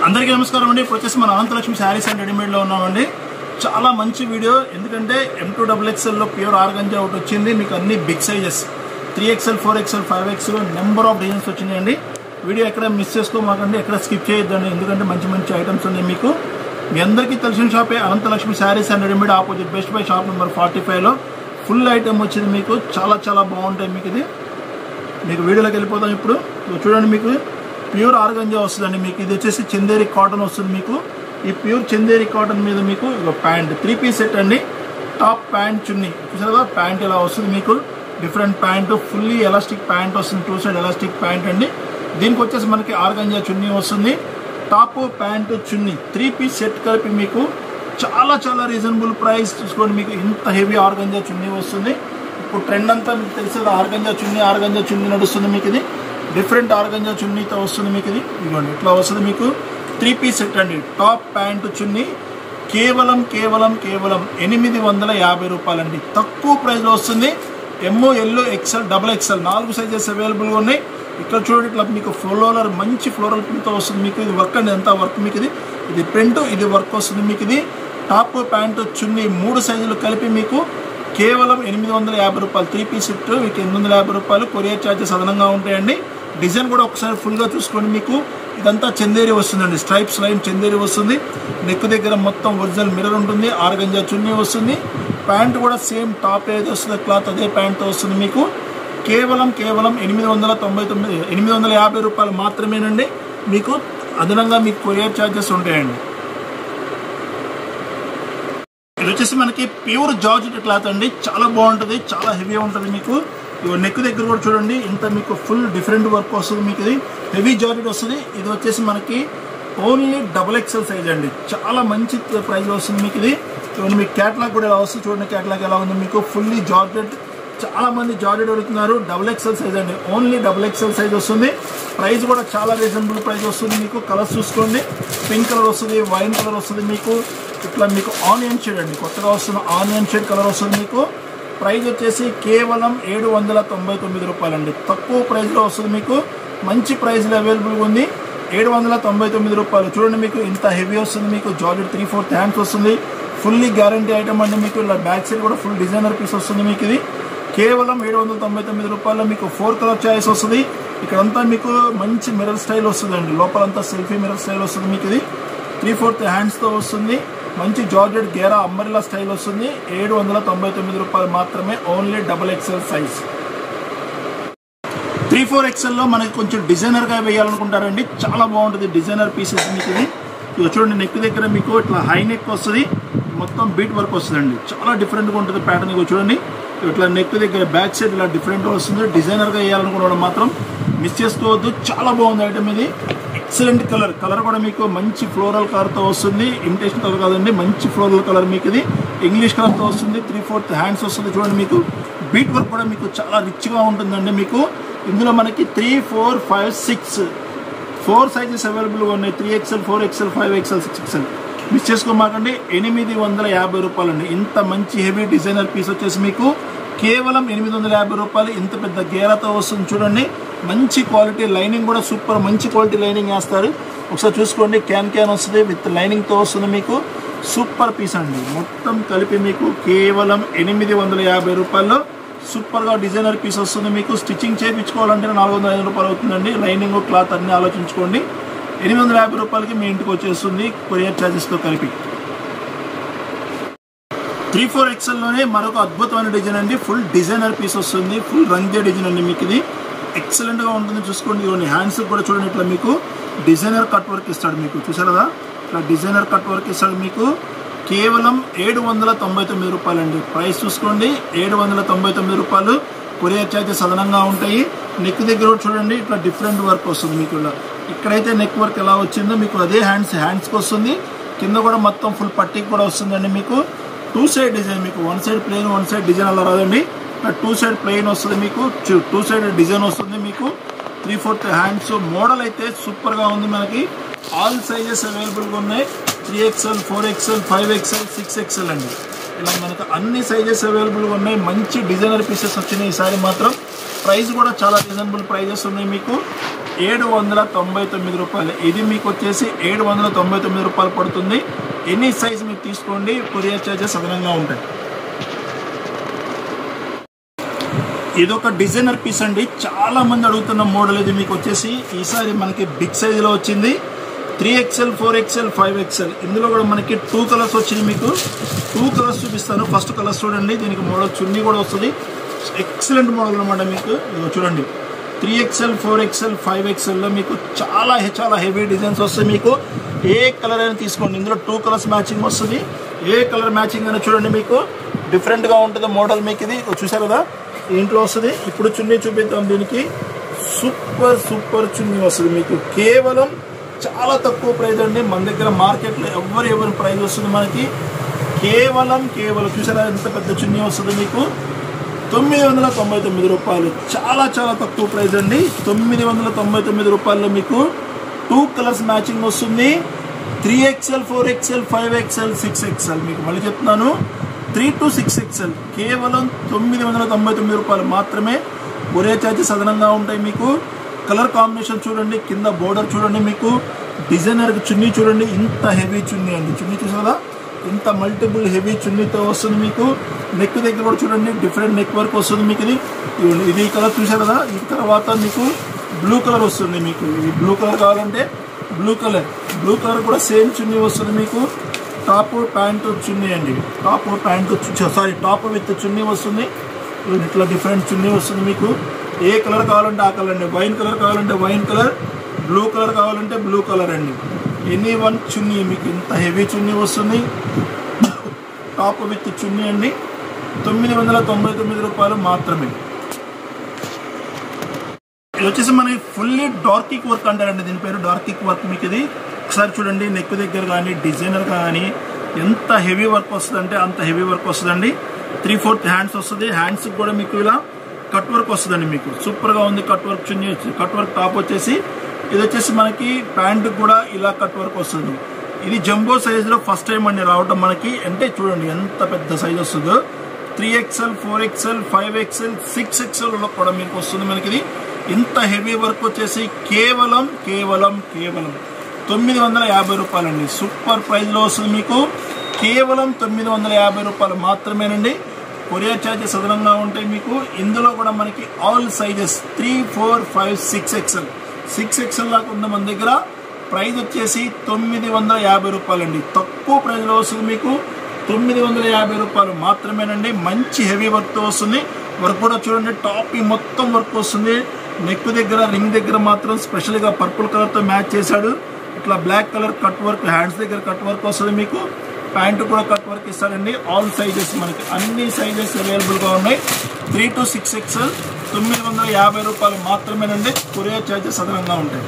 అందరికీ నమస్కారం అండి. ఇప్పుడు వచ్చేసి మన అనంతలక్ష్మి శారీస్ అండ్ రెడీమేడ్లో ఉన్నామండి. చాలా మంచి వీడియో, ఎందుకంటే M2XXL ప్యూర్ ఆర్గంజా ఒకటి వచ్చింది. మీకు అన్ని big sizes 3XL 4XL 5XL number of designs వచ్చినాయండి. వీడియో ఎక్కడ మిస్ చేసుకోమాకండి, ఎక్కడ స్కిప్ చేయొద్దండి, ఎందుకంటే మంచి మంచి ఐటమ్స్ ఉన్నాయి. మీకు మీ అందరికీ తెలిసిన షాపే Anantalakshmi sarees and readymade, opposite best buy shop number 45లో ఫుల్ ఐటమ్ వచ్చింది. మీకు చాలా బాగుంటాయి. మీకు ఇది మీకు వీడియోలోకి వెళ్ళిపోతాం. ఇప్పుడు చూడండి, మీకు ప్యూర్ ఆర్గంజా వస్తుందండి. మీకు ఇది వచ్చేసి చందేరి కాటన్ వస్తుంది. మీకు ఈ ప్యూర్ చందేరి కాటన్ మీద మీకు ప్యాంట్ 3 పీస్ సెట్ అండి. టాప్ ప్యాంట్ చున్నీ చూసారా, ప్యాంట్ ఇలా వస్తుంది. మీకు different pant, fully elastic pant వస్తుంది. 2 సైడ్ ఎలాస్టిక్ ప్యాంట్ అండి. దీనికి వచ్చేసి మనకి ఆర్గంజా చున్నీ వస్తుంది. టాప్ ప్యాంట్ చున్నీ 3 పీస్ సెట్ కలిపి మీకు చాలా రీజనబుల్ ప్రైస్ చూసుకోండి. మీకు ఇంత హెవీ ఆర్గంజా చున్నీ వస్తుంది. ఇప్పుడు ట్రెండ్ అంతా మీకు తెలిసేది ఆర్గంజా చున్నీ నడుస్తుంది. మీకు ఇది డిఫరెంట్ ఆర్గంజా చున్నీతో వస్తుంది. మీకు ఇది ఇదిగోండి ఇట్లా వస్తుంది. మీకు 3 పీస్ సెట్ అండి. టాప్ ప్యాంటు చున్నీ కేవలం 850 రూపాయలండి. తక్కువ ప్రైస్లో వస్తుంది. ML XL XXL 4 సైజెస్ అవైలబుల్గా ఉన్నాయి. ఇక్కడ చూడండి, ఇట్లా మీకు ఫ్లోరల్, మంచి ఫ్లోరల్ ప్రింట్తో వస్తుంది. మీకు ఇది వర్క్ అండి, ఎంత వర్క్. మీకు ఇది ప్రింట్, ఇది వర్క్ వస్తుంది. మీకు ఇది టాప్ ప్యాంటు చున్నీ 3 సైజులు కలిపి మీకు కేవలం 850 రూపాయలు. 3 పీస్ సెట్ మీకు 850 రూపాయలు. కొరియర్ ఛార్జెస్ అదనంగా ఉంటాయండి. డిజైన్ కూడా ఒకసారి ఫుల్గా చూసుకోండి. మీకు ఇదంతా చందేరి వస్తుందండి. స్ట్రైప్స్ లైన్ చందేరి వస్తుంది. నెక్ దగ్గర మొత్తం ఒరిజినల్ మిర్రర్ ఉంటుంది. ఆర్గంజా చున్నీ వస్తుంది. ప్యాంట్ కూడా సేమ్ టాప్ ఏది వస్తుంది క్లాత్ అదే ప్యాంట్తో వస్తుంది. మీకు కేవలం 850 రూపాయలు మాత్రమేనండి. మీకు అదనంగా మీకు కొరియర్ ఛార్జెస్ ఉంటాయండి. ఇది వచ్చేసి మనకి ప్యూర్ జార్జెట్ క్లాత్ అండి. చాలా బాగుంటుంది, చాలా హెవీ ఉంటుంది. మీకు నెక్ దగ్గర కూడా చూడండి, ఇంత మీకు ఫుల్ డిఫరెంట్ వర్క్ వస్తుంది. మీకు ఇది హెవీ జార్జెట్ వస్తుంది. ఇది వచ్చేసి మనకి ఓన్లీ XXL సైజ్ అండి. చాలా మంచి ప్రైస్లో వస్తుంది. మీకు ఇది చూడండి, మీకు క్యాటలాగ్ కూడా ఎలా వస్తుంది. చూడండి క్యాటలాగ్ ఎలా ఉంది. మీకు ఫుల్లీ జార్జెట్, చాలా మంది జార్జెట్ అడుగుతున్నారు. XXL సైజ్ అండి. ఓన్లీ XXL సైజ్ వస్తుంది. ప్రైస్ కూడా చాలా రీజనబుల్ ప్రైస్ వస్తుంది. మీకు కలర్స్ చూసుకోండి, పింక్ కలర్ వస్తుంది, వైన్ కలర్ వస్తుంది. మీకు ఇట్లా మీకు ఆనియన్ షేడ్ అండి, కొత్తగా వస్తున్న ఆనియన్ షేడ్ కలర్ వస్తుంది. మీకు ప్రైస్ వచ్చేసి కేవలం 799 రూపాయలండి. తక్కువ ప్రైస్లో వస్తుంది. మీకు మంచి ప్రైస్లో అవైలబుల్గా ఉంది. 799 రూపాయలు. చూడండి, మీకు ఇంత హెవీ వస్తుంది. మీకు జార్జెట్ 3/4 హ్యాండ్స్ వస్తుంది. ఫుల్లీ గ్యారంటీ ఐటమ్ అండి. మీకు ఇలా బ్యాక్ సైడ్ కూడా ఫుల్ డిజైనర్ పీస్ వస్తుంది. మీకు ఇది కేవలం 799 రూపాయల్లో మీకు 4 కలర్ చాయిస్ వస్తుంది. ఇక్కడంతా మీకు మంచి మిర్రర్ స్టైల్ వస్తుందండి. లోపలంతా సెల్ఫీ మిర్రర్ స్టైల్ వస్తుంది. మీకు ఇది 3/4 హ్యాండ్స్తో వస్తుంది. మంచి జార్జెట్ గేరా అంబరిలా స్టైల్ వస్తుంది. 799 రూపాయలు మాత్రమే. Only XXL size. 3/4XLలో మనకి కొంచెం డిజైనర్గా వేయాలనుకుంటారండి. చాలా బాగుంటుంది డిజైనర్ పీసెస్. మీకు ఇది చూడండి, నెక్ దగ్గర మీకు ఇట్లా హై నెక్ వస్తుంది. మొత్తం బీట్ వర్క్ వస్తుందండి. చాలా డిఫరెంట్గా ఉంటుంది ప్యాటర్న్. ఇక చూడండి, ఇట్లా నెక్ దగ్గర బ్యాక్ సైడ్ ఇలా డిఫరెంట్గా వస్తుంది. డిజైనర్గా వేయాలనుకున్నాడు మాత్రం మిస్ చేసుకోవద్దు. చాలా బాగుంది ఐటమ్ ఇది. ఎక్సలెంట్ కలర్ కూడా మీకు మంచి ఫ్లోరల్ కలర్తో వస్తుంది. ఇమిటేషన్ కలర్ కాదండి, మంచి ఫ్లోరల్ కలర్. మీకు ఇది ఇంగ్లీష్ కలర్తో వస్తుంది. 3/4 హ్యాండ్స్ వస్తుంది. చూడండి, మీకు బీట్ వర్క్ కూడా మీకు చాలా రిచ్గా ఉంటుందండి. మీకు ఇందులో మనకి 3, 4, 5, 6 4 సైజెస్ అవైలబుల్గా ఉన్నాయి. 3XL 4XL 5XL 6XL. Miss చేసుకోమాకండి. 850 రూపాయలండి. ఇంత మంచి హెవీ డిజైనర్ పీస్ వచ్చేసి మీకు కేవలం 850 రూపాయలు. ఇంత పెద్ద గేరాతో వస్తుంది. చూడండి, మంచి క్వాలిటీ. లైనింగ్ కూడా సూపర్ మంచి క్వాలిటీ లైనింగ్ వేస్తారు. ఒకసారి చూసుకోండి, క్యాన్ వస్తుంది విత్ లైనింగ్తో వస్తుంది. మీకు సూపర్ పీస్ అండి. మొత్తం కలిపి మీకు కేవలం 850 రూపాయల్లో సూపర్గా డిజైనర్ పీస్ వస్తుంది. మీకు స్టిచ్చింగ్ చేయించుకోవాలంటే 405 రూపాయలు అవుతుందండి. లైనింగ్ క్లాత్ అన్నీ ఆలోచించుకోండి. 850 రూపాయలకి మీ ఇంటికి వచ్చేస్తుంది కొరియర్ ఛార్జెస్తో కలిపి. 3/4XLలోనే మరొక అద్భుతమైన డిజైన్ అండి. ఫుల్ డిజైనర్ పీస్ వస్తుంది. ఫుల్ రంగే డిజైన్ అండి. మీకు ఇది ఎక్సలెంట్గా ఉంటుంది. చూసుకోండి, ఇవన్నీ హ్యాండ్స్ కూడా చూడండి, ఇట్లా మీకు డిజైనర్ కట్ వర్క్ ఇస్తాడు. మీకు చూసారు కదా, ఇట్లా డిజైనర్ కట్ వర్క్ ఇస్తాడు. మీకు కేవలం 799 రూపాయలండి. ప్రైస్ చూసుకోండి, 799 రూపాయలు. కొరియర్ ఛార్జెస్ అదనంగా ఉంటాయి. నెక్ దగ్గర చూడండి, ఇట్లా డిఫరెంట్ వర్క్ వస్తుంది. మీకు ఇక్కడైతే నెక్ వర్క్ ఎలా వచ్చిందో మీకు అదే హ్యాండ్స్కి వస్తుంది. కింద కూడా మొత్తం ఫుల్ పట్టీకి కూడా వస్తుందండి. మీకు 2 సైడ్ డిజైన్, మీకు 1 సైడ్ ప్లెయిన్ 1 సైడ్ డిజైన్ అలా రాదండి. 2 సైడ్ ప్లెయిన్ వస్తుంది. మీకు 2 సైడ్ డిజైన్ వస్తుంది. మీకు 3/4 హ్యాండ్స్ మోడల్ అయితే సూపర్గా ఉంది. మనకి ఆల్ సైజెస్ అవైలబుల్గా ఉన్నాయి. 3XL 4XL 5XL 6XL అండి. ఇలా మనకు అన్ని సైజెస్ అవైలబుల్గా ఉన్నాయి. మంచి డిజైనర్ పీసెస్ వచ్చినాయి ఈసారి మాత్రం. ప్రైస్ కూడా చాలా రీజనబుల్ ప్రైజెస్ ఉన్నాయి. మీకు 799 రూపాయలు. ఇది మీకు వచ్చేసి 799 రూపాయలు పడుతుంది. ఎనీ సైజ్ మీరు తీసుకోండి, కొరియర్ చార్జెస్ అదనంగా ఉంటాయి. ఇదొక డిజైనర్ పీస్ అండి, చాలా మంది అడుగుతున్న మోడల్. ఇది మీకు వచ్చేసి ఈసారి మనకి బిగ్ సైజులో వచ్చింది. 3XL 4XL 5XL ఇందులో కూడా మనకి 2 కలర్స్ వచ్చింది. మీకు 2 కలర్స్ చూపిస్తాను. ఫస్ట్ కలర్ చూడండి, దీనికి మోడల్ చున్నీ కూడా వస్తుంది. ఎక్సలెంట్ మోడల్ అనమాట. మీకు చూడండి 3XL 4XL 5XLలో మీకు చాలా హెవీ డిజైన్స్ వస్తాయి. మీకు ఏ కలర్ అయినా తీసుకోండి, ఇందులో 2 కలర్స్ మ్యాచింగ్ వస్తుంది. ఏ కలర్ మ్యాచింగ్ అయినా చూడండి, మీకు డిఫరెంట్గా ఉంటుంది మోడల్. మీకు ఇది చూసారు కదా, ఇంట్లో వస్తుంది. ఇప్పుడు చున్నీ చూపిద్దాం. దీనికి సూపర్ చున్నీ వస్తుంది. మీకు కేవలం చాలా తక్కువ ప్రైస్ అండి. మన దగ్గర మార్కెట్లో ఎవరి ప్రైస్ వస్తుంది మనకి కేవలం చూసారా ఎంత పెద్ద చున్నీ వస్తుంది. మీకు 999 రూపాయలు. చాలా తక్కువ ప్రైస్ అండి. 999 రూపాయల్లో మీకు 2 కలర్స్ మ్యాచింగ్ వస్తుంది. 3XL 4XL 5XL 6XL మీకు మళ్ళీ చెప్తున్నాను, 3 to 6XL కేవలం 999 రూపాయలు మాత్రమే. కొరియర్ చార్జెస్ అదనంగా ఉంటాయి. మీకు కలర్ కాంబినేషన్ చూడండి, కింద బోర్డర్ చూడండి, మీకు డిజైనర్ చున్నీ చూడండి, ఇంత హెవీ చున్నీ అండి. చున్నీ చూసారా, ఇంత మల్టిపుల్ హెవీ చున్నీతో వస్తుంది. మీకు నెక్ దగ్గర కూడా చూడండి, డిఫరెంట్ నెక్ వర్క్ వస్తుంది. మీకు ఇది కలర్ చూసారు కదా. ఈ తర్వాత మీకు బ్లూ కలర్ వస్తుంది. మీకు ఇది బ్లూ కలర్ కావాలంటే బ్లూ కలర్ కూడా సేమ్ చున్నీ వస్తుంది. మీకు టాప్ ప్యాంటు చున్నీ అండి, టాప్ విత్ చున్నీ వస్తుంది. ఇట్లా డిఫరెంట్ చున్నీ వస్తుంది. మీకు ఏ కలర్ కావాలంటే ఆ కలర్ అండి. వైన్ కలర్ కావాలంటే వైన్ కలర్, బ్లూ కలర్ కావాలంటే బ్లూ కలర్ అండి. ఎనీ వన్ చున్నీ మీకు ఇంత హెవీ చున్నీ వస్తుంది. టాప్ విత్ చున్నీ అండి. 999 రూపాయలు మాత్రమే. ఇది వచ్చేసి మనకి ఫుల్లీ డార్కిక్ వర్క్ అంటారండి, దీని పేరు డార్కిక్ వర్క్. మీకు ఇది ఒకసారి చూడండి, నెక్ దగ్గర కానీ డిజైనర్ కానీ ఎంత హెవీ వర్క్ వస్తుంది అంటే అంత హెవీ వర్క్ వస్తుందండి. 3/4 హ్యాండ్స్ వస్తుంది. హ్యాండ్స్కి కూడా మీకు ఇలా కట్ వర్క్ వస్తుందండి. మీకు సూపర్గా ఉంది. కట్ వర్క్ చున్నీ, కట్ వర్క్ టాప్ వచ్చేసి, ఇది వచ్చేసి మనకి ప్యాంటు కూడా ఇలా కట్ వర్క్ వస్తుంది. ఇది జంబో సైజులో ఫస్ట్ టైం అండి రావటం మనకి. అంటే చూడండి ఎంత పెద్ద సైజ్ వస్తుందో. 3XL 4XL 5XL 6XL కూడా మీకు వస్తుంది. మనకి ఇది ఇంత హెవీ వర్క్ వచ్చేసి కేవలం 950 రూపాయలండి. సూపర్ ప్రైస్లో వస్తుంది. మీకు కేవలం 950 రూపాయలు మాత్రమేనండి. కొరియర్ చార్జెస్ అదనంగా ఉంటాయి. మీకు ఇందులో కూడా మనకి ఆల్ సైజెస్ 3, 4, 5, 6XL దాకా ఉంది మన దగ్గర. ప్రైస్ వచ్చేసి 950 రూపాయలండి. తక్కువ ప్రైస్లో వస్తుంది. మీకు 950 రూపాయలు మాత్రమేనండి. మంచి హెవీ వర్క్తో వస్తుంది. వర్క్ కూడా చూడండి, టాప్ మొత్తం వర్క్ వస్తుంది. నెక్ దగ్గర, రింగ్ దగ్గర మాత్రం స్పెషల్గా పర్పుల్ కలర్తో మ్యాచ్ చేశాడు. ఇట్లా black colour cut work, hands దగ్గర కట్ వర్క్ వస్తుంది. మీకు ప్యాంటు కూడా కట్ వర్క్ ఇస్తాడండి. ఆల్ సైజెస్ మనకి అన్ని సైజెస్ అవైలబుల్గా ఉన్నాయి. 3 to 6XL 950 రూపాయలు మాత్రమేనండి. కొరియర్ చార్జెస్ అదనంగా ఉంటాయి.